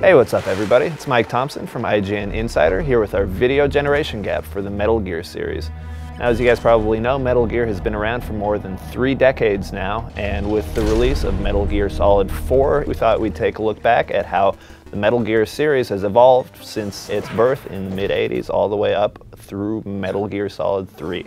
Hey, what's up everybody? It's Mike Thompson from IGN Insider here with our video generation gap for the Metal Gear series. Now, as you guys probably know, Metal Gear has been around for more than 3 decades now, and with the release of Metal Gear Solid 4, we thought we'd take a look back at how the Metal Gear series has evolved since its birth in the mid-80s all the way up through Metal Gear Solid 3.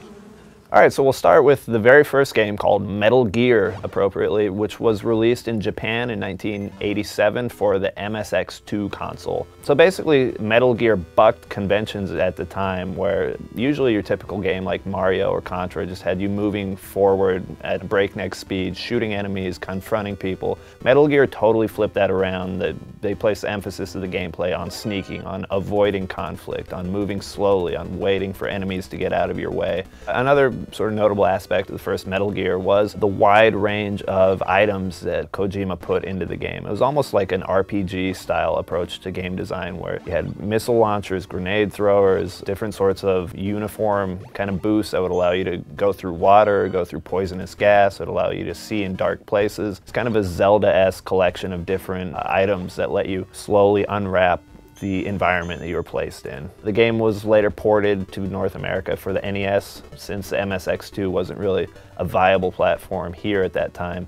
Alright, so we'll start with the very first game called Metal Gear, appropriately, which was released in Japan in 1987 for the MSX2 console. So basically, Metal Gear bucked conventions at the time where usually your typical game like Mario or Contra just had you moving forward at breakneck speed, shooting enemies, confronting people. Metal Gear totally flipped that around. They placed the emphasis of the gameplay on sneaking, on avoiding conflict, on moving slowly, on waiting for enemies to get out of your way. Another sort of notable aspect of the first Metal Gear was the wide range of items that Kojima put into the game. It was almost like an RPG style approach to game design where you had missile launchers, grenade throwers, different sorts of uniform kind of boosts that would allow you to go through water, go through poisonous gas, that would allow you to see in dark places. It's kind of a Zelda-esque collection of different items that let you slowly unwrap the environment that you were placed in. The game was later ported to North America for the NES, since the MSX2 wasn't really a viable platform here at that time.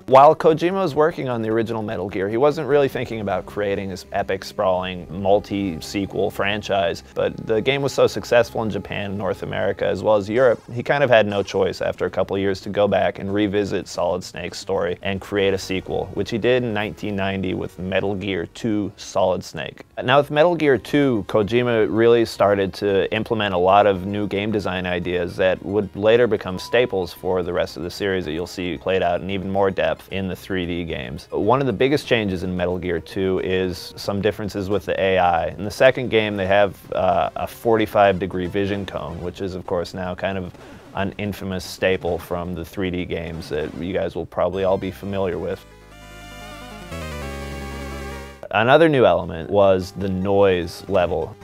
While Kojima was working on the original Metal Gear, he wasn't really thinking about creating this epic, sprawling, multi-sequel franchise, but the game was so successful in Japan, North America, as well as Europe, he kind of had no choice after a couple of years to go back and revisit Solid Snake's story and create a sequel, which he did in 1990 with Metal Gear 2 Solid Snake. Now with Metal Gear 2, Kojima really started to implement a lot of new game design ideas that would later become staples for the rest of the series that you'll see played out in even more depth in the 3D games. One of the biggest changes in Metal Gear 2 is some differences with the AI. In the second game, they have a 45-degree vision cone, which is of course now kind of an infamous staple from the 3D games that you guys will probably all be familiar with. Another new element was the noise level.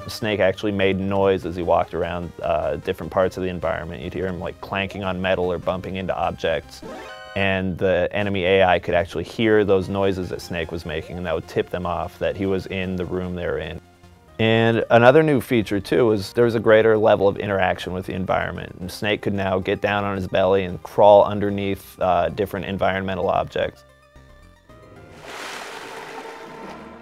Snake actually made noise as he walked around different parts of the environment. You'd hear him like clanking on metal or bumping into objects, and the enemy AI could actually hear those noises that Snake was making, and that would tip them off that he was in the room they were in. And another new feature too was there was a greater level of interaction with the environment. And Snake could now get down on his belly and crawl underneath different environmental objects.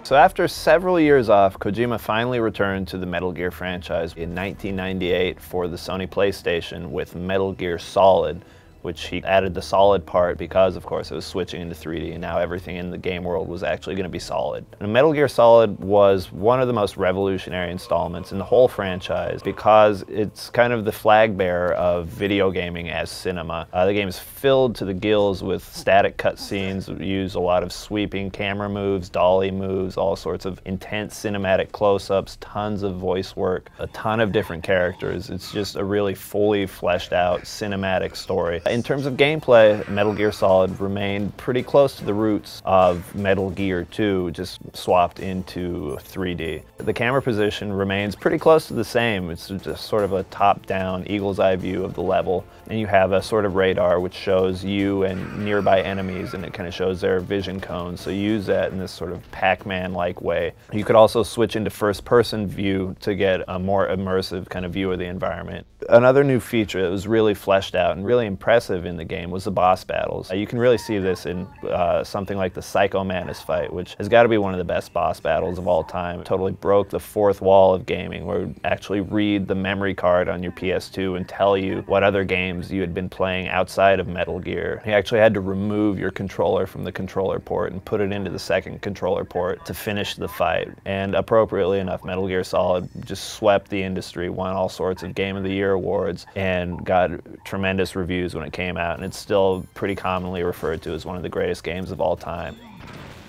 So after several years off, Kojima finally returned to the Metal Gear franchise in 1998 for the Sony PlayStation with Metal Gear Solid, which he added the solid part because, of course, it was switching into 3D, and now everything in the game world was actually going to be solid. And Metal Gear Solid was one of the most revolutionary installments in the whole franchise because it's kind of the flag bearer of video gaming as cinema. The game is filled to the gills with static cutscenes, use a lot of sweeping camera moves, dolly moves, all sorts of intense cinematic close-ups, tons of voice work, a ton of different characters. It's just a really fully fleshed out cinematic story. In terms of gameplay, Metal Gear Solid remained pretty close to the roots of Metal Gear 2, just swapped into 3D. The camera position remains pretty close to the same. It's just sort of a top-down, eagle's eye view of the level. And you have a sort of radar which shows you and nearby enemies, and it kind of shows their vision cones. So you use that in this sort of Pac-Man-like way. You could also switch into first-person view to get a more immersive kind of view of the environment. Another new feature that was really fleshed out and really impressive in the game was the boss battles. You can really see this in something like the Psycho Mantis fight, which has got to be one of the best boss battles of all time. It totally broke the fourth wall of gaming, where it would actually read the memory card on your PS2 and tell you what other games you had been playing outside of Metal Gear. You actually had to remove your controller from the controller port and put it into the second controller port to finish the fight. And appropriately enough, Metal Gear Solid just swept the industry, won all sorts of Game of the Year awards, and got tremendous reviews when it came out, and it's still pretty commonly referred to as one of the greatest games of all time.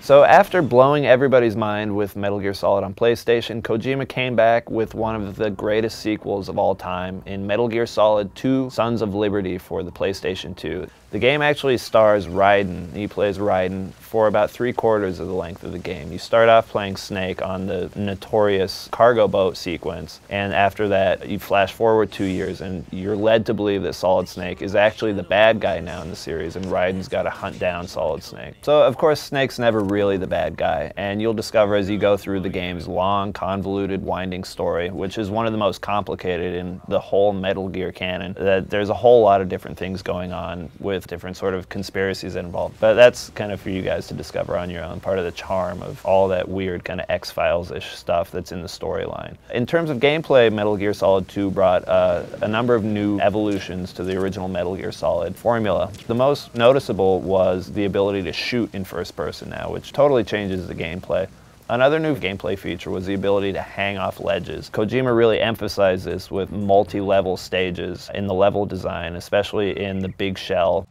So after blowing everybody's mind with Metal Gear Solid on PlayStation, Kojima came back with one of the greatest sequels of all time in Metal Gear Solid 2 Sons of Liberty for the PlayStation 2. The game actually stars Raiden. He plays Raiden for about 3/4 of the length of the game. You start off playing Snake on the notorious cargo boat sequence, and after that you flash forward 2 years and you're led to believe that Solid Snake is actually the bad guy now in the series, and Raiden's got to hunt down Solid Snake. So of course Snake's never really the bad guy, and you'll discover as you go through the game's long, convoluted, winding story, which is one of the most complicated in the whole Metal Gear canon, that there's a whole lot of different things going on with different sort of conspiracies involved. But that's kind of for you guys to discover on your own, part of the charm of all that weird kind of X-Files-ish stuff that's in the storyline. In terms of gameplay, Metal Gear Solid 2 brought a number of new evolutions to the original Metal Gear Solid formula. The most noticeable was the ability to shoot in first person now, which totally changes the gameplay. Another new gameplay feature was the ability to hang off ledges. Kojima really emphasized this with multi-level stages in the level design, especially in the big shell.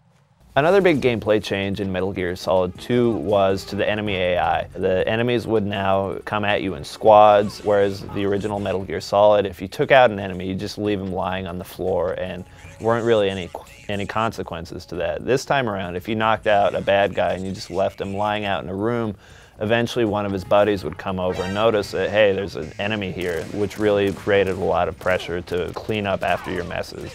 Another big gameplay change in Metal Gear Solid 2 was to the enemy AI. The enemies would now come at you in squads, whereas the original Metal Gear Solid, if you took out an enemy, you just leave him lying on the floor and weren't really any consequences to that. This time around, if you knocked out a bad guy and you just left him lying out in a room, eventually one of his buddies would come over and notice that, hey, there's an enemy here, which really created a lot of pressure to clean up after your messes.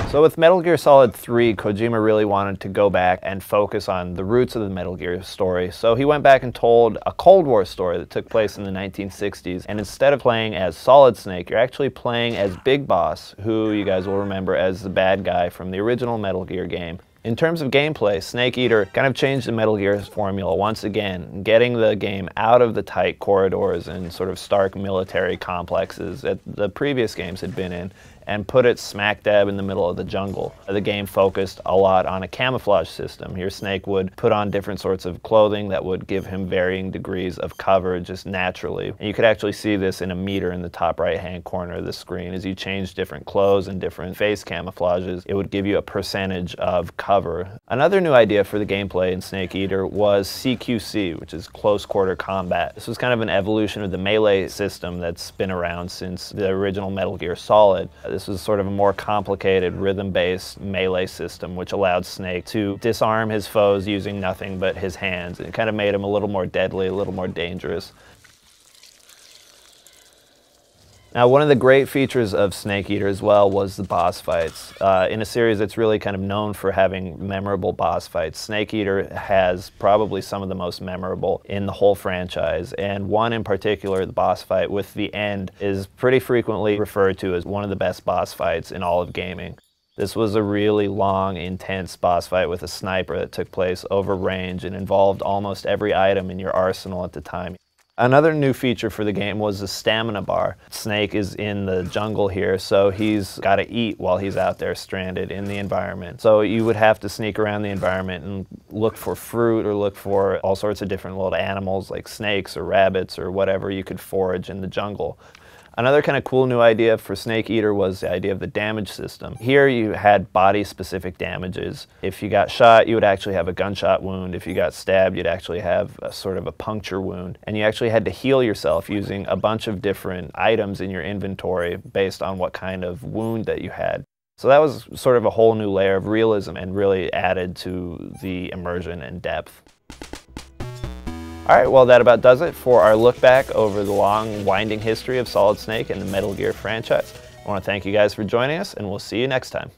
So with Metal Gear Solid 3, Kojima really wanted to go back and focus on the roots of the Metal Gear story. So he went back and told a Cold War story that took place in the 1960s. And instead of playing as Solid Snake, you're actually playing as Big Boss, who you guys will remember as the bad guy from the original Metal Gear game. In terms of gameplay, Snake Eater kind of changed the Metal Gear formula once again, getting the game out of the tight corridors and sort of stark military complexes that the previous games had been in, and put it smack dab in the middle of the jungle. The game focused a lot on a camouflage system. Here Snake would put on different sorts of clothing that would give him varying degrees of cover just naturally. And you could actually see this in a meter in the top right hand corner of the screen. As you change different clothes and different face camouflages, it would give you a percentage of cover. Another new idea for the gameplay in Snake Eater was CQC, which is close quarter combat. This was kind of an evolution of the melee system that's been around since the original Metal Gear Solid. This was sort of a more complicated rhythm-based melee system which allowed Snake to disarm his foes using nothing but his hands. It kind of made him a little more deadly, a little more dangerous. Now, one of the great features of Snake Eater as well was the boss fights. In a series that's really kind of known for having memorable boss fights, Snake Eater has probably some of the most memorable in the whole franchise, and one in particular, the boss fight with the End, is pretty frequently referred to as one of the best boss fights in all of gaming. This was a really long, intense boss fight with a sniper that took place over range and involved almost every item in your arsenal at the time. Another new feature for the game was the stamina bar. Snake is in the jungle here, so he's got to eat while he's out there stranded in the environment. So you would have to sneak around the environment and look for fruit or look for all sorts of different little animals like snakes or rabbits or whatever you could forage in the jungle. Another kind of cool new idea for Snake Eater was the idea of the damage system. Here you had body-specific damages. If you got shot, you would actually have a gunshot wound. If you got stabbed, you'd actually have a sort of a puncture wound. And you actually had to heal yourself using a bunch of different items in your inventory based on what kind of wound that you had. So that was sort of a whole new layer of realism and really added to the immersion and depth. Alright, well that about does it for our look back over the long, winding history of Solid Snake and the Metal Gear franchise. I want to thank you guys for joining us, and we'll see you next time.